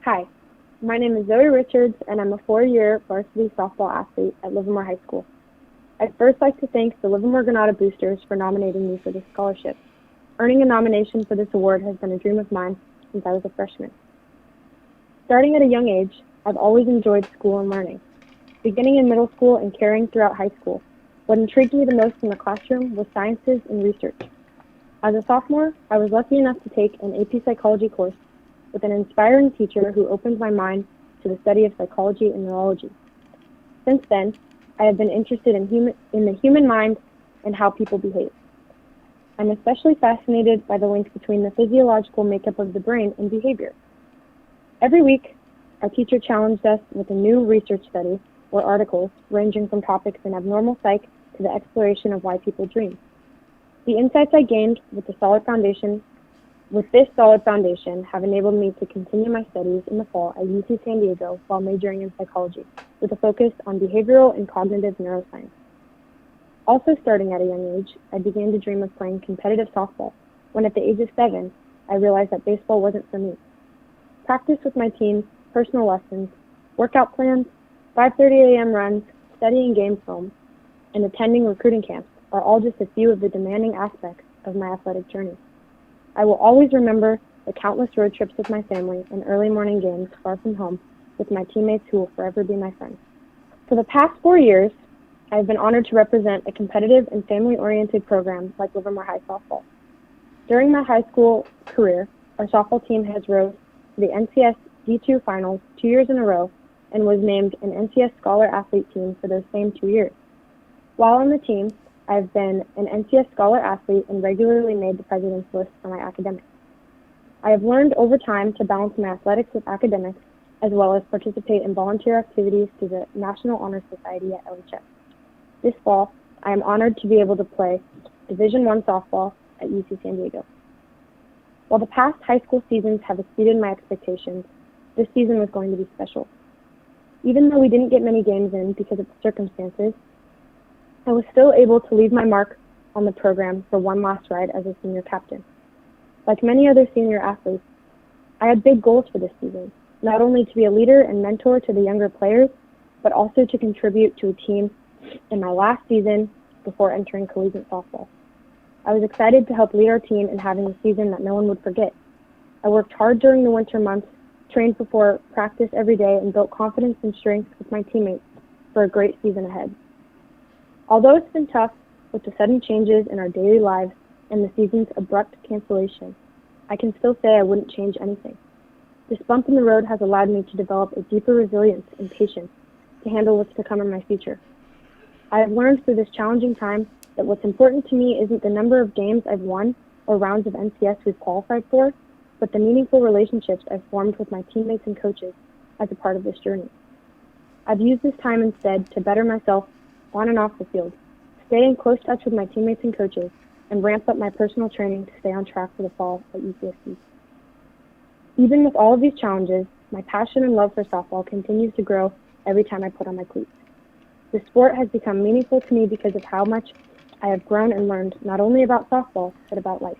Hi, my name is Zoe Richards, and I'm a four-year varsity softball athlete at Livermore High School. I'd first like to thank the Livermore Granada Boosters for nominating me for this scholarship. Earning a nomination for this award has been a dream of mine since I was a freshman. Starting at a young age, I've always enjoyed school and learning. Beginning in middle school and carrying throughout high school, what intrigued me the most in the classroom was sciences and research. As a sophomore, I was lucky enough to take an AP Psychology course with an inspiring teacher who opened my mind to the study of psychology and neurology. Since then, I have been interested in the human mind and how people behave. I'm especially fascinated by the link between the physiological makeup of the brain and behavior. Every week, our teacher challenged us with a new research study or articles ranging from topics in abnormal psych to the exploration of why people dream. The insights I gained with this solid foundation have enabled me to continue my studies in the fall at UC San Diego while majoring in psychology, with a focus on behavioral and cognitive neuroscience. Also starting at a young age, I began to dream of playing competitive softball, when at the age of 7, I realized that baseball wasn't for me. Practice with my team, personal lessons, workout plans, 5:30 a.m. runs, studying game film, and attending recruiting camps are all just a few of the demanding aspects of my athletic journey. I will always remember the countless road trips with my family and early morning games far from home with my teammates who will forever be my friends. For the past 4 years, I have been honored to represent a competitive and family-oriented program like Livermore High Softball. During my high school career, our softball team has rose to the NCS D2 finals 2 years in a row and was named an NCS Scholar Athlete team for those same 2 years. While on the team, I've been an NCS Scholar Athlete and regularly made the president's list for my academics. I have learned over time to balance my athletics with academics, as well as participate in volunteer activities through the National Honor Society at LHS. This fall, I am honored to be able to play Division I softball at UC San Diego. While the past high school seasons have exceeded my expectations, this season was going to be special. Even though we didn't get many games in because of the circumstances, I was still able to leave my mark on the program for one last ride as a senior captain. Like many other senior athletes, I had big goals for this season, not only to be a leader and mentor to the younger players, but also to contribute to a team in my last season before entering collegiate softball. I was excited to help lead our team in having a season that no one would forget. I worked hard during the winter months, trained before practice every day, and built confidence and strength with my teammates for a great season ahead. Although it's been tough with the sudden changes in our daily lives and the season's abrupt cancellation, I can still say I wouldn't change anything. This bump in the road has allowed me to develop a deeper resilience and patience to handle what's to come in my future. I have learned through this challenging time that what's important to me isn't the number of games I've won or rounds of NCS we've qualified for, but the meaningful relationships I've formed with my teammates and coaches as a part of this journey. I've used this time instead to better myself on and off the field, stay in close touch with my teammates and coaches, and ramp up my personal training to stay on track for the fall at UCSD. Even with all of these challenges, my passion and love for softball continues to grow every time I put on my cleats. The sport has become meaningful to me because of how much I have grown and learned not only about softball, but about life.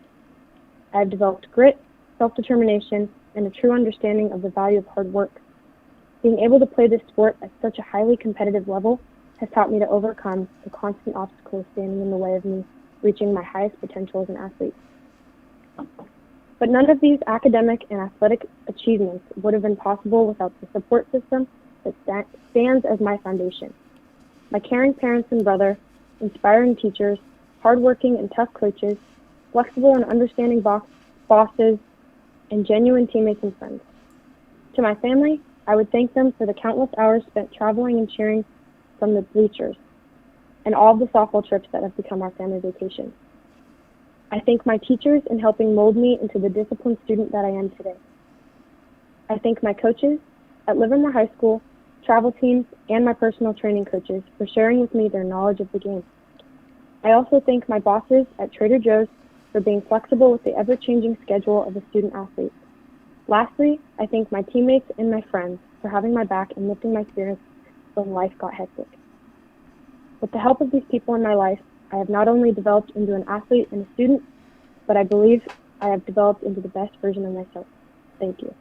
I have developed grit, self-determination, and a true understanding of the value of hard work. Being able to play this sport at such a highly competitive level has taught me to overcome the constant obstacles standing in the way of me reaching my highest potential as an athlete. But none of these academic and athletic achievements would have been possible without the support system that stands as my foundation. My caring parents and brother, inspiring teachers, hardworking and tough coaches, flexible and understanding bosses, and genuine teammates and friends. To my family, I would thank them for the countless hours spent traveling and cheering from the bleachers, and all of the softball trips that have become our family vacation. I thank my teachers in helping mold me into the disciplined student that I am today. I thank my coaches at Livermore High School, travel teams, and my personal training coaches for sharing with me their knowledge of the game. I also thank my bosses at Trader Joe's for being flexible with the ever-changing schedule of a student athlete. Lastly, I thank my teammates and my friends for having my back and lifting my spirits when life got hectic. With the help of these people in my life, I have not only developed into an athlete and a student, but I believe I have developed into the best version of myself. Thank you.